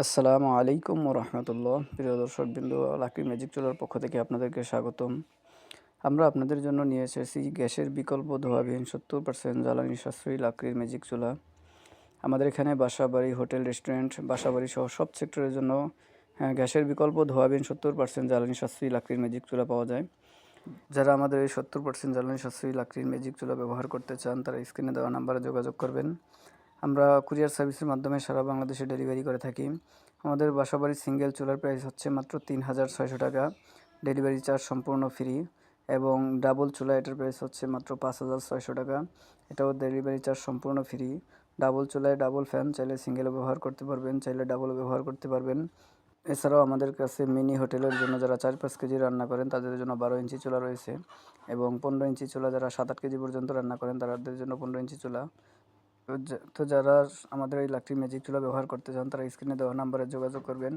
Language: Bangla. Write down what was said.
আসসালামু আলাইকুম রহমতুল্লাহ। প্রিয় দর্শকবৃন্দ, লাকি ম্যাজিক চুলার পক্ষ থেকে আপনাদেরকে স্বাগতম। আমরা আপনাদের জন্য নিয়ে এসেছি গ্যাসের বিকল্প ধোয়াবিহীন 70% জ্বালানি সাশ্রয়ী লাকড়ির ম্যাজিক চুলা। আমাদের এখানে বাসাবাড়ি, হোটেল, রেস্টুরেন্ট, বাসাবাড়ি সহ সব সেক্টরের জন্য গ্যাসের বিকল্প ধোয়াবিহীন 70% জ্বালানি সাশ্রয়ী লাকড়ির ম্যাজিক চুলা পাওয়া যায়। যারা আমাদের এই 70% জ্বালানি সাশ্রয়ী লাকড়ির ম্যাজিক চুলা ব্যবহার করতে চান, তারা স্ক্রিনে দেওয়া নাম্বারে যোগাযোগ করবেন। আমরা কুরিয়ার সার্ভিসের মাধ্যমে সারা বাংলাদেশে ডেলিভারি করে থাকি। আমাদের বাসাবাড়ির সিঙ্গেল চুলার প্রাইস হচ্ছে মাত্র ৩,৬০০ টাকা, ডেলিভারি চার্জ সম্পূর্ণ ফ্রি। এবং ডাবল চুলা, এটার প্রাইস হচ্ছে মাত্র ৫,৬০০ টাকা, এটাও ডেলিভারি চার্জ সম্পূর্ণ ফ্রি। ডাবল চুলায় ডাবল ফ্যান, চাইলে সিঙ্গেলও ব্যবহার করতে পারবেন, চাইলে ডাবলও ব্যবহার করতে পারবেন। এছাড়াও আমাদের কাছে মিনি হোটেলের জন্য যারা ৪-৫ কেজি রান্না করেন তাদের জন্য ১২ ইঞ্চি চুলা রয়েছে, এবং ১৫ ইঞ্চি চুলা যারা ৭-৮ কেজি পর্যন্ত রান্না করেন তাদের জন্য ১৫ ইঞ্চি চুলা। তো যারা আমাদের এই লাকড়ি ম্যাজিক চুলা ব্যবহার করতে চান, তারা স্ক্রিনে দেওয়া নাম্বারে যোগাযোগ করবেন।